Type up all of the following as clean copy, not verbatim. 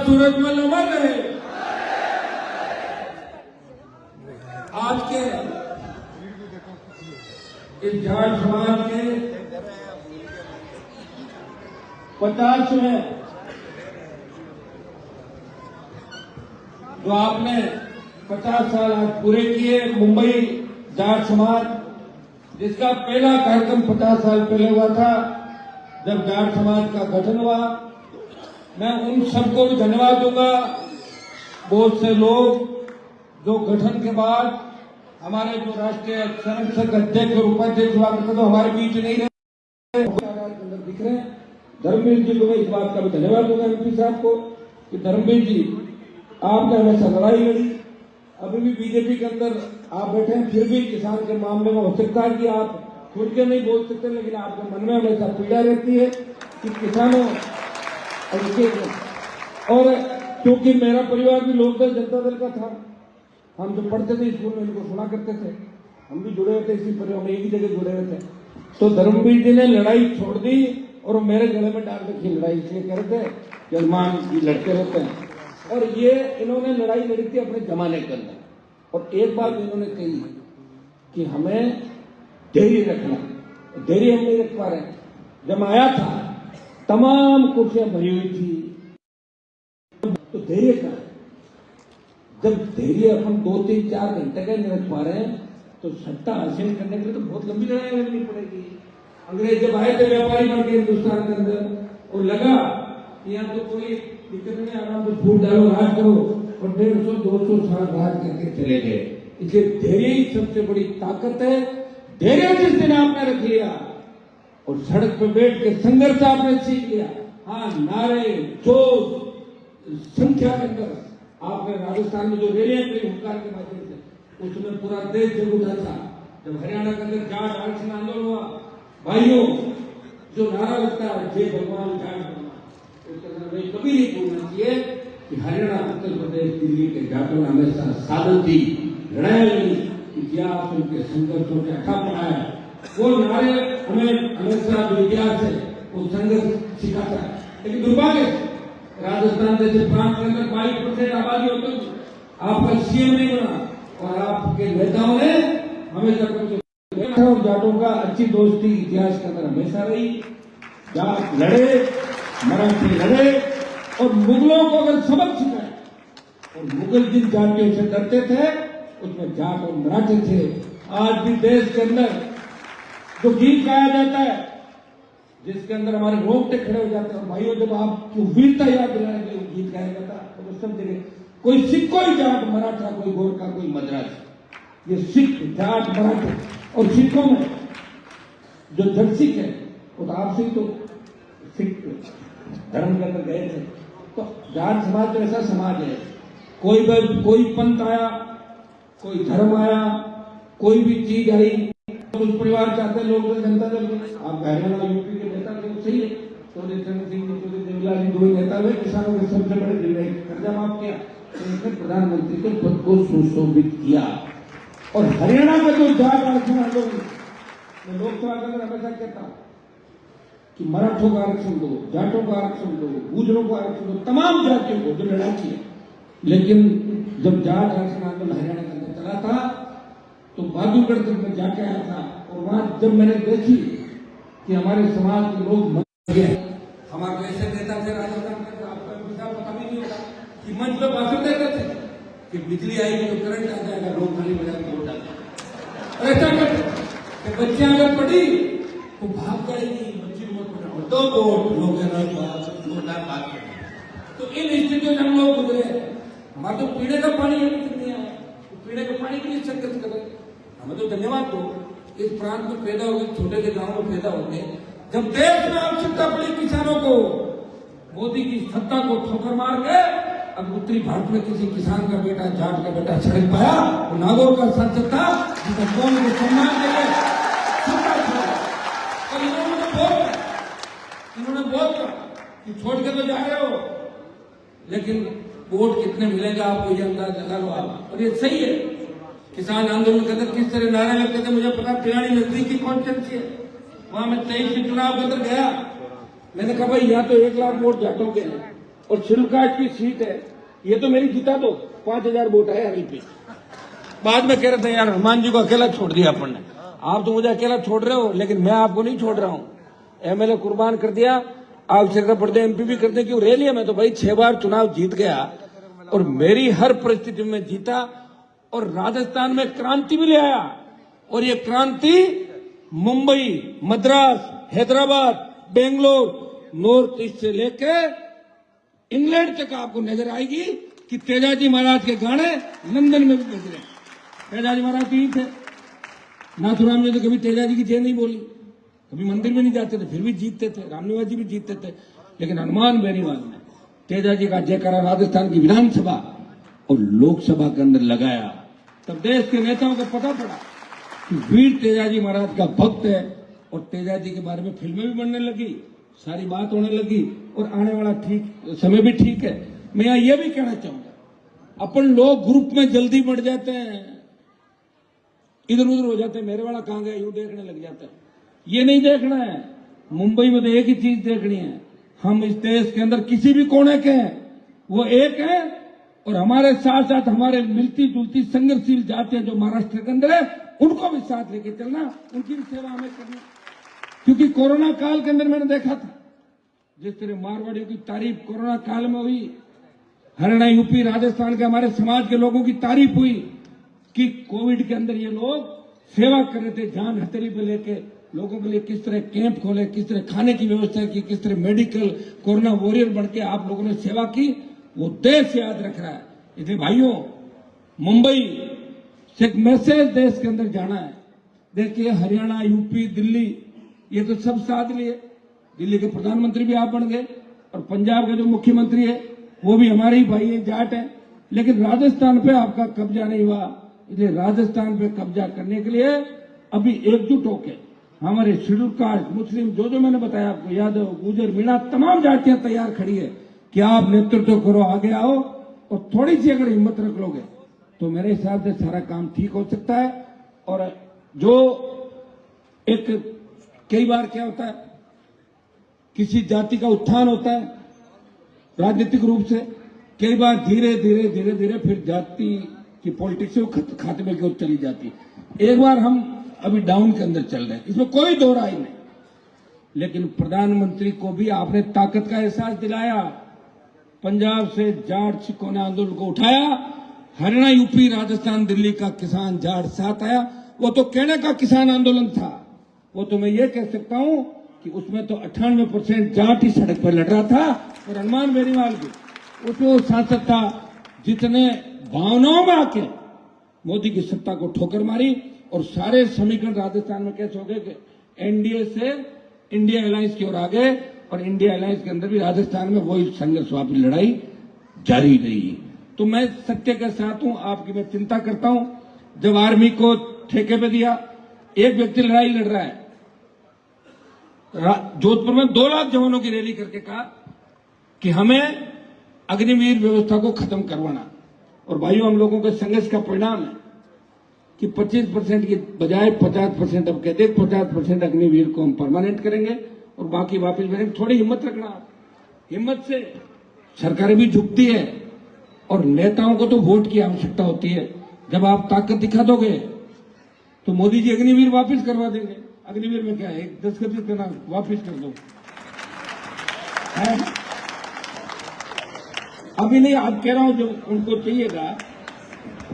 सूरजमल अमर रहे। आज के इस जाट समाज के 50वें जो आपने 50 साल आज पूरे किए, मुंबई जाट समाज जिसका पहला कार्यक्रम 50 साल पहले हुआ था जब जाट समाज का गठन हुआ, मैं उन सबको भी धन्यवाद दूंगा। बहुत से लोग जो गठन के बाद हमारे जो राष्ट्रीय संरक्षक अध्यक्ष और उपाध्यक्ष हुआ करते तो हमारे बीच नहीं रहे, दिख रहे हैं। धर्मवीर जी को मैं इस बात का भी धन्यवाद दूंगा एमपी साहब को कि धर्मवीर जी आपने हमेशा लड़ाई लड़ी। अभी भी बीजेपी के अंदर आप बैठे हैं, फिर भी किसान के मामले में हो सकता है कि आप खुल के नहीं बोल सकते, लेकिन आपके मन में हमेशा पीड़ा रहती है कि किसानों और क्योंकि मेरा परिवार भी लोकदल जनता दल का था, हम जो पढ़ते थे स्कूल में इनको सुना करते थे, हम भी जुड़े हुए थे इसी परिवार में, एक ही जगह जुड़े हुए थे। तो धर्मवीर जी ने लड़ाई छोड़ दी और मेरे गले में डाल रखी लड़ाई, इसलिए कह रहे थे कि हनुमान जी लड़ते रहते हैं। और ये इन्होंने लड़ाई लड़ी थी अपने जमाने के अंदर, और एक बात इन्होंने कही कि हमें धैर्य रखना, धैर्य हम नहीं रख पा रहे। जब आया था तमाम कुर्सियां भरी हुई थी, तो धैर्य का जब धैर्य अपन 2-3-4 घंटे का नहीं रख पा रहे हैं तो सत्ता हासिल करने के लिए तो बहुत लंबी लड़ाई लड़नी पड़ेगी। अंग्रेज जब आए थे व्यापारी बन के हिंदुस्तान के अंदर और लगा कि यहाँ तो कोई दिक्कत नहीं, आराम से फूट डालो, राज करो, और 150-200 साल राज करके चले गए। इसलिए धैर्य ही सबसे बड़ी ताकत है। धैर्य जिस दिन आपने रख लिया और सड़क पर बैठ के संघर्ष आपने सीख लिया, हाँ नारे जोश संख्या के अंदर आपने राजस्थान में जो रैलियां करी हुंकार के माध्यम से, उसमें पूरा देश जग उठा था। जब हरियाणा के अंदर जाट आरक्षण आंदोलन हुआ, भाइयों जो नारा लगता है जय भगवान जाट भगवान, उसके अंदर कभी नहीं भूलना चाहिए कि हरियाणा, उत्तर प्रदेश, दिल्ली के जाटों ने हमेशा साधन दी, लड़ाई लड़ी, इतिहास उनके संघर्षों के अथा पढ़ाया। वो नारे हमें हमेशा जो इतिहास है वो संघर्ष सिखाता है। लेकिन दुर्भाग्य राजस्थान जैसे प्रांत के अंदर 22% आबादी होती, आपका सीएम नहीं बना और आपके नेताओं ने हमेशा और जाटों का अच्छी दोस्ती इतिहास के अंदर हमेशा रही। जाट लड़े, मराठी लड़े और मुगलों को अगर सबक सिखाए, और मुगल जिन जातियों से डरते थे उसमें जाट और मराठी थे। आज भी देश के अंदर जो गीत गाया जाता है जिसके अंदर हमारे रोंगटे खड़े हो जाते हैं, और भाइयों जब आपकी वीरता याद दिलाने के लिए गीत गाया जाता है तो सब जगह कोई सिख, कोई जाट, मराठा, कोई गोरखा, कोई मद्रास, ये सिख, जाट, मराठा और सिखों में जो जन सिख है वो तो आपसे ही तो सिख धर्म के अंदर गए थे। तो जाट समाज तो ऐसा समाज है, कोई पंथ आया, कोई धर्म आया, कोई भी चीज आई, कुछ परिवार चाहते हैं लोग जनता दल के, आप हरियाणा यूपी के नेता थे, सही है, चौधरी चरण सिंह जी, चौधरी देवीलाल जी, दो ही नेता हुए, किसानों के सबसे बड़े जिले कर्जा माफ किया, तो प्रधानमंत्री के पद को सुशोभित किया। और हरियाणा का जो जाट आरक्षण आंदोलन, मैं लोकसभा के अंदर हमेशा कहता हूं कि मराठों का आरक्षण दो, जाटों का आरक्षण दो, गुजरों को आरक्षण दो, तमाम जातियों को जो लड़ाई की है। लेकिन जब जाट आरक्षण आंदोलन हरियाणा के अंदर चला था तो बाजूगढ़ तक मैं जाके आया था, और वहां जब मैंने देखी कि हमारे समाज के लोग मर गए, हमारे ऐसे नेता थे राजस्थान के, आपका विचार पता भी नहीं होगा कि मंच पर भाषण देते थे कि बिजली आएगी तो करंट आ जाएगा, लोग खाली बजा के वोट डालते, ऐसा करते। बच्चियां अगर पढ़ी तो भाग जाएगी, बच्ची को मत पढ़ाओ तो वोट लोग बात करें। तो इन स्थितियों से हम लोग गुजरे, हमारे तो पीने का पानी नहीं आया, तो पीने का पानी के लिए संघर्ष करें। हमें तो धन्यवाद दो, इस प्रांत में पैदा हो गए, छोटे से गांव में पैदा हो गए, जब देश में आवश्यकता पड़ी किसानों को, मोदी की सत्ता को ठोकर मार के अब उत्तरी भारत में किसी किसान का बेटा, जाट का बेटा सड़क पाया, वो नागौर का सांसद था जिसे कौन को सम्मान देकर सत्ता छोड़ा। और इन्होंने बोल कि छोड़ के तो जा रहे हो, लेकिन वोट कितने मिलेगा आपको ये अंदाजा लगा लो आप। और ये सही है, किसान आंदोलन के अंदर किस तरह नारे लगते थे मुझे पता। पिलानी नजदीकी कॉन्स्टिट्यूंसी है, वहां मैं 23 चुनाव के अंदर गया, मैंने कहा भाई यहाँ तो 1 लाख वोट जाटों के हैं, और शेड्यूल कास्ट की सीट है, ये तो मेरी जीता दो, 5,000 वोट है अभी पे। बाद में कह रहे थे यार हनुमान जी को अकेला छोड़ दिया अपन ने, आप तो मुझे अकेला छोड़ रहे हो, लेकिन मैं आपको नहीं छोड़ रहा हूं। एमएलए कुर्बान कर दिया, आप सिरका पड़ते एमपी भी करते, क्यों रह लिया। मैं तो भाई 6 बार चुनाव जीत गया और मेरी हर परिस्थिति में जीता और राजस्थान में क्रांति भी ले आया। और ये क्रांति मुंबई, मद्रास, हैदराबाद, बेंगलोर, नॉर्थ ईस्ट से लेके इंग्लैंड तक आपको नजर आएगी कि तेजाजी महाराज के गाने लंदन में भी बज रहे हैं। तेजाजी महाराज तो ही थे, नाथुराम जी तो कभी तेजाजी की जय नहीं बोली, कभी मंदिर में नहीं जाते थे, फिर भी जीतते थे। रामनिवास जी भी जीतते थे, लेकिन हनुमान बेनीवाल ने तेजाजी का जयकारा राजस्थान की विधानसभा और लोकसभा के अंदर लगाया। तब देश के नेताओं को पता पड़ा कि वीर तेजाजी महाराज का भक्त है और तेजाजी के बारे में फिल्में भी बनने लगी, सारी बात होने लगी और आने वाला ठीक समय भी ठीक है। मैं यहाँ यह भी कहना चाहूंगा, अपन लोग ग्रुप में जल्दी बढ़ जाते हैं, इधर उधर हो जाते हैं, मेरे वाला कहां गया यूं देखने लग जाता है। ये नहीं देखना है, मुंबई में तो एक ही चीज देखनी है, हम इस देश के अंदर किसी भी कोने के हैं वो एक है और हमारे साथ साथ हमारे मिलती जुलती संघर्षशील जातियां जो महाराष्ट्र के अंदर है उनको भी साथ लेके चलना, उनकी भी सेवा हमें करनी। क्योंकि कोरोना काल के अंदर मैंने देखा था जिस तरह मारवाड़ियों की तारीफ कोरोना काल में हुई, हरियाणा, यूपी, राजस्थान के हमारे समाज के लोगों की तारीफ हुई कि कोविड के अंदर ये लोग सेवा कर रहे थे, जान हथेली पे लेके लोगों के लिए किस तरह कैंप खोले, किस तरह खाने की व्यवस्था की, किस तरह मेडिकल कोरोना वॉरियर बनके आप लोगों ने सेवा की, वो देश याद रख रहा है। इसलिए भाइयों, मुंबई से एक मैसेज देश के अंदर जाना है। देखिए हरियाणा, यूपी, दिल्ली, ये तो सब साथ लिए, दिल्ली के प्रधानमंत्री भी आप बन गए और पंजाब के जो मुख्यमंत्री है वो भी हमारे ही भाई है, जाट है, लेकिन राजस्थान पे आपका कब्जा नहीं हुआ। इसलिए राजस्थान पे कब्जा करने के लिए अभी एकजुट होकर हमारे शेड्यूल कास्ट, मुस्लिम, जो मैंने बताया आपको, यादव, गुजर, मीणा, तमाम जातियां तैयार खड़ी है कि आप नेतृत्व करो, आगे आओ और थोड़ी सी अगर हिम्मत रख लोगे तो मेरे हिसाब से सारा काम ठीक हो सकता है। और जो एक कई बार क्या होता है, किसी जाति का उत्थान होता है राजनीतिक रूप से, कई बार धीरे धीरे धीरे धीरे फिर जाति की पॉलिटिक्स से खात्मे की ओर चली जाती है। एक बार हम अभी डाउन के अंदर चल रहे हैं, इसमें कोई दो राय नहीं, लेकिन प्रधानमंत्री को भी आपने ताकत का एहसास दिलाया। पंजाब से जाट सिखों ने आंदोलन को उठाया, हरियाणा, यूपी, राजस्थान, दिल्ली का किसान जाट साथ आया। वो तो कहने का किसान आंदोलन था, वो तो मैं ये कह सकता हूं कि उसमें तो 98% जाट ही सड़क पर लड़ रहा था और हनुमान बेनीवाल भी उसमें वो सांसद था जितने भावनाओं में आके मोदी की सत्ता को ठोकर मारी। और सारे समीकरण राजस्थान में कैसे हो गए कि एनडीए से इंडिया अलायंस की ओर आ गए और इंडिया अलायंस के अंदर भी राजस्थान में वही संघर्ष वापी लड़ाई जारी रही। तो मैं सत्य के साथ हूं, आपकी मैं चिंता करता हूं। जब आर्मी को ठेके पे दिया, एक व्यक्ति लड़ाई लड़ रहा है, जोधपुर में 2 लाख जवानों की रैली करके कहा कि हमें अग्निवीर व्यवस्था को खत्म करवाना। और भाइयों, हम लोगों के संघर्ष का परिणाम है कि 25% की बजाय 50%, अब कहते 50% अग्निवीर को हम परमानेंट करेंगे और बाकी वापस भेजेंगे। थोड़ी हिम्मत रखना, हिम्मत से सरकारें भी झुकती है और नेताओं को तो वोट की आवश्यकता होती है। जब आप ताकत दिखा दोगे तो मोदी जी अग्निवीर वापस करवा देंगे। अग्निवीर में क्या है, एक दस्तखत करना, वापस कर दो। अभी नहीं, आप कह रहा हूं जो उनको चाहिएगा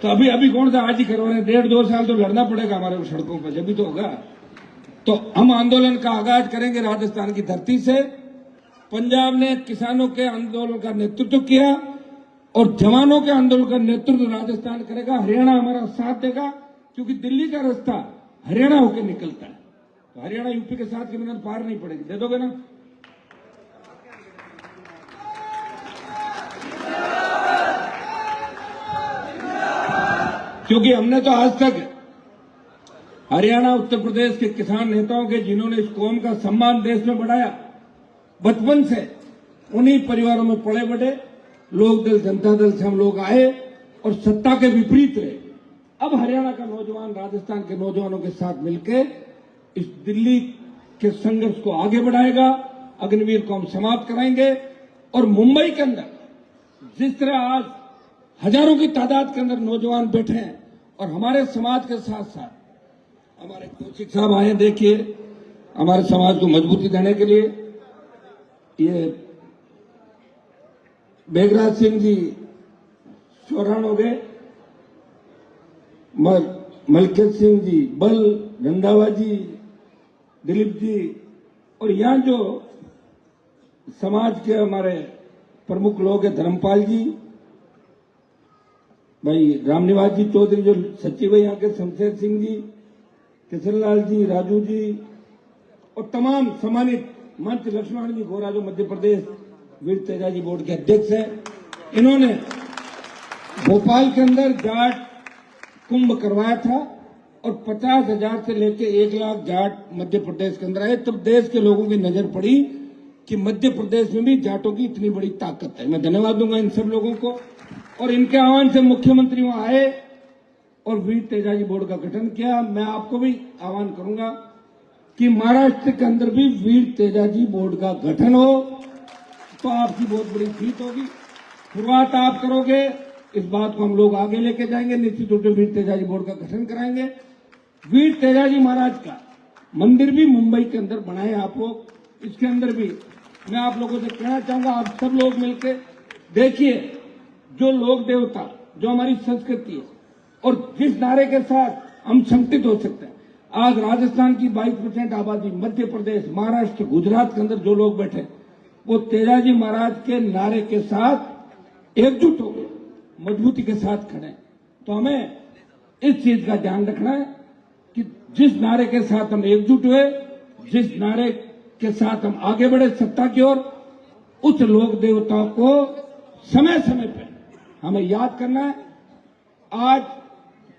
तो अभी कौन सा आज ही करवा रहे हैं, 1.5-2 साल तो लड़ना पड़ेगा हमारे को सड़कों पर, जब भी तो होगा। तो हम आंदोलन का आगाज करेंगे राजस्थान की धरती से। पंजाब ने किसानों के आंदोलन का नेतृत्व किया और जवानों के आंदोलन का नेतृत्व राजस्थान करेगा। हरियाणा हमारा साथ देगा क्योंकि दिल्ली का रास्ता हरियाणा होकर निकलता है, तो हरियाणा यूपी के साथ की मेहनत पार नहीं पड़ेगी। दे दोगे ना? क्योंकि हमने तो आज तक हरियाणा, उत्तर प्रदेश के किसान नेताओं के, जिन्होंने इस कौम का सम्मान देश में बढ़ाया, बचपन से उन्हीं परिवारों में पले बढ़े। लोक दल, जनता दल से हम लोग आए और सत्ता के विपरीत रहे। अब हरियाणा का नौजवान राजस्थान के नौजवानों के साथ मिलकर इस दिल्ली के संघर्ष को आगे बढ़ाएगा। अग्निवीर को हम समाप्त कराएंगे और मुंबई के अंदर जिस तरह आज हजारों की तादाद के अंदर नौजवान बैठे हैं और हमारे समाज के साथ साथ हमारे कौशिक साहब आए, देखिए हमारे समाज को मजबूती देने के लिए ये मेघराज सिंह जी चौरान हो गए, मलकेत सिंह जी बल, रंधावा जी, दिलीप जी, और यहाँ जो समाज के हमारे प्रमुख लोग हैं, धर्मपाल जी, भाई रामनिवास जी चौधरी जो सचिव है यहाँ के, शमशेर सिंह जी, किशनलाल जी, राजू जी, और तमाम सम्मानित मंच लक्ष्मण जी गोरा जो मध्य प्रदेश वीर तेजाजी बोर्ड के अध्यक्ष हैं। इन्होंने भोपाल के अंदर जाट कुंभ करवाया था और 50,000 से लेकर 1 लाख जाट मध्य प्रदेश के अंदर आए। तब देश के लोगों की नजर पड़ी कि मध्य प्रदेश में भी जाटों की इतनी बड़ी ताकत है। मैं धन्यवाद दूंगा इन सब लोगों को। और इनके आह्वान से मुख्यमंत्री वहां आए और वीर तेजाजी बोर्ड का गठन किया। मैं आपको भी आह्वान करूंगा कि महाराष्ट्र के अंदर भी वीर तेजाजी बोर्ड का गठन हो तो आपकी बहुत बड़ी जीत होगी। शुरुआत आप करोगे, इस बात को हम लोग आगे लेके जाएंगे। निश्चित रूप से वीर तेजाजी बोर्ड का गठन कराएंगे। वीर तेजाजी महाराज का मंदिर भी मुंबई के अंदर बनाए आप लोग। इसके अंदर भी मैं आप लोगों से कहना चाहूंगा, आप सब लोग मिलकर देखिए, जो लोक देवता, जो हमारी संस्कृति है और जिस नारे के साथ हम संगठित हो सकते हैं। आज राजस्थान की 22% आबादी, मध्य प्रदेश, महाराष्ट्र, गुजरात के अंदर जो लोग बैठे वो तेजाजी महाराज के नारे के साथ एकजुट हो गए, मजबूती के साथ खड़े। तो हमें इस चीज का ध्यान रखना है कि जिस नारे के साथ हम एकजुट हुए, जिस नारे के साथ हम आगे बढ़े सत्ता की ओर, उस लोक देवताओं को समय समय पे हमें याद करना है। आज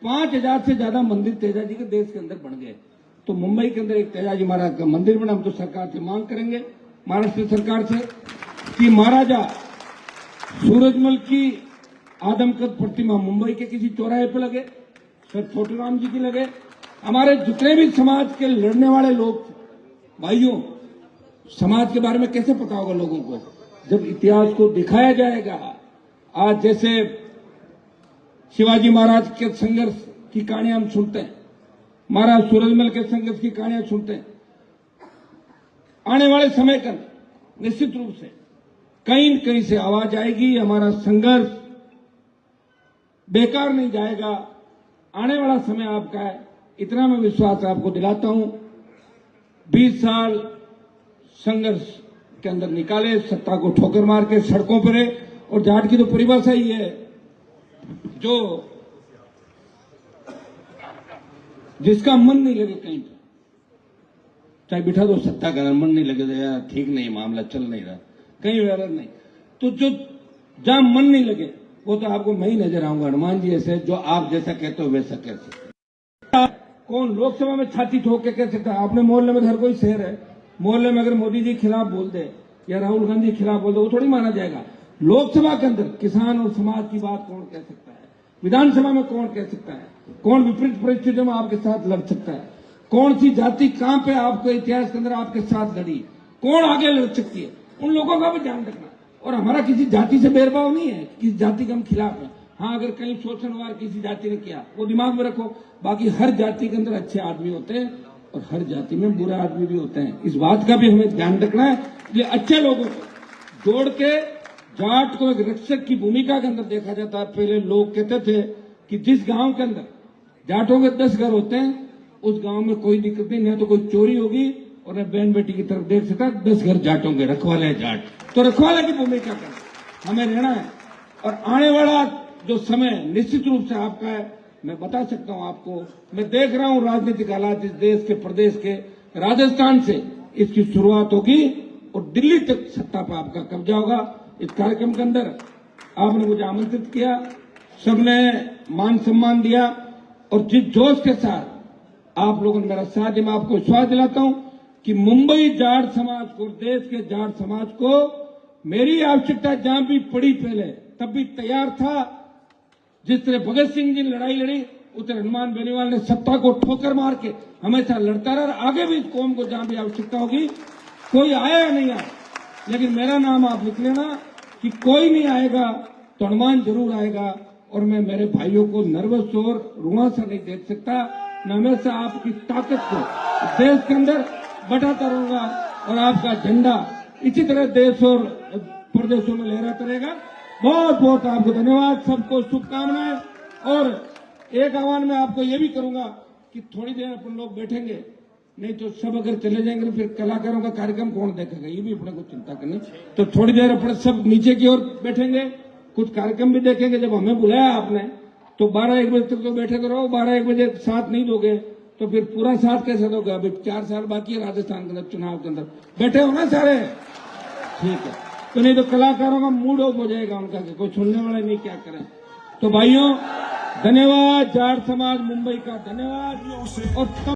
5,000 से ज्यादा मंदिर तेजाजी के देश के अंदर बन गए। तो मुंबई के अंदर एक तेजाजी महाराज का मंदिर बना। हम तो सरकार से मांग करेंगे, महाराष्ट्र सरकार से, कि महाराजा सूरजमल की आदमकद प्रतिमा मुंबई के किसी चौराहे पर लगे, सर छोटू राम जी की लगे। हमारे जितने भी समाज के लड़ने वाले लोग, भाइयों, समाज के बारे में कैसे पता होगा लोगों को? जब इतिहास को दिखाया जाएगा। आज जैसे शिवाजी महाराज के संघर्ष की कहानियां हम सुनते हैं, महाराज सूरजमल के संघर्ष की कहानियां सुनते हैं। आने वाले समय का निश्चित रूप से कहीं न कहीं से आवाज आएगी, हमारा संघर्ष बेकार नहीं जाएगा। आने वाला समय आपका है, इतना मैं विश्वास आपको दिलाता हूं। 20 साल संघर्ष के अंदर निकाले, सत्ता को ठोकर मार के सड़कों पर है। और जाट की तो परिभाषा ही है, जो जिसका मन नहीं लगे कहीं पर, चाहे बिठा दो सत्ता का, मन नहीं लगे तो यार ठीक नहीं, मामला चल नहीं रहा, कहीं व्यवहार नहीं। तो जो जहां मन नहीं लगे वो तो आपको मैं ही नजर आऊंगा, हनुमान जी ऐसे, जो आप जैसा कहते हो वैसा कह सकते। कौन लोकसभा में छाती ठोक के कह सकता है? आपने मोहल्ले में हर कोई शहर है, मोहल्ले में अगर मोदी जी खिलाफ बोल दे या राहुल गांधी के खिलाफ बोल दे, वो थोड़ी माना जाएगा। लोकसभा के अंदर किसान और समाज की बात कौन कह सकता है? विधानसभा में कौन कह सकता है? कौन विपरीत परिस्थितियों में आपके साथ लड़ सकता है? कौन सी जाति कहां पे आपको इतिहास के अंदर आपके साथ लड़ी, कौन आगे लड़ सकती है? उन लोगों का भी ध्यान रखना। और हमारा किसी जाति से भेदभाव नहीं है, किसी जाति के हम खिलाफ हैं। हाँ, अगर कहीं शोषण वार किसी जाति ने किया वो दिमाग में रखो। बाकी हर जाति के अंदर अच्छे आदमी होते हैं और हर जाति में बुरा आदमी भी होते हैं। इस बात का भी हमें ध्यान रखना है। ये अच्छे लोगों को जोड़ के जाट को एक रक्षक की भूमिका के अंदर देखा जाता है। पहले लोग कहते थे कि जिस गांव के अंदर जाटों के 10 घर होते हैं उस गांव में कोई दिक्कत नहीं, तो कोई चोरी होगी और न बहन बेटी की तरफ देख सकता, 10 घर जाटों के, रखवाले जाट। तो रखवाले की भूमिका का हमें रहना है। और आने वाला जो समय निश्चित रूप से आपका है। मैं बता सकता हूं आपको, मैं देख रहा हूं राजनीतिक हालात इस देश के, प्रदेश के, राजस्थान से इसकी शुरुआत होगी और दिल्ली तक सत्ता पर आपका कब्जा होगा। इस कार्यक्रम के अंदर आपने मुझे आमंत्रित किया, सबने मान सम्मान दिया और जिस जोश के साथ आप लोगों ने मेरा साथ दिया, मैं आपको विश्वास दिलाता हूं कि मुंबई जाट समाज को, देश के जाट समाज को मेरी आवश्यकता जहां भी पड़ी पहले तब भी तैयार था। जिस तरह भगत सिंह जी ने लड़ाई लड़ी, उस तरह हनुमान बेनीवाल ने सत्ता को ठोकर मार के हमेशा लड़ता रहा। आगे भी इस कौम को जहां भी आवश्यकता होगी, कोई आया या नहीं आया, लेकिन मेरा नाम आप लिख लेना कि कोई नहीं आएगा तो हनुमान जरूर आएगा। और मैं मेरे भाइयों को नर्वस और रुआंसा नहीं देख सकता। मैं हमेशा आपकी ताकत को देश के अंदर बढ़ाता रहूंगा और आपका झंडा इसी तरह देश और प्रदेशों में लहराता रहेगा। बहुत बहुत आपको धन्यवाद, सबको शुभकामनाएं। और एक आह्वान मैं आपको ये भी करूंगा कि थोड़ी देर अपन लोग बैठेंगे, नहीं तो सब अगर चले जाएंगे फिर कलाकारों का कार्यक्रम कौन देखेगा, ये भी अपने को चिंता करनी। तो थोड़ी देर अपने सब नीचे की ओर बैठेंगे, कुछ कार्यक्रम भी देखेंगे। जब हमें बुलाया आपने तो 12-1 बजे तक तो बैठे करो। 12-1 बजे साथ नहीं दोगे तो फिर पूरा साथ कैसे दोगे? अभी 4 साल बाकी है राजस्थान के अंदर चुनाव के अंदर, बैठे हो ना सारे? ठीक है, तो नहीं तो कलाकारों का मूड ऑफ हो जाएगा उनका कि कोई सुनने वाले नहीं, क्या करें। तो भाइयों धन्यवाद, जाट समाज मुंबई का धन्यवाद। और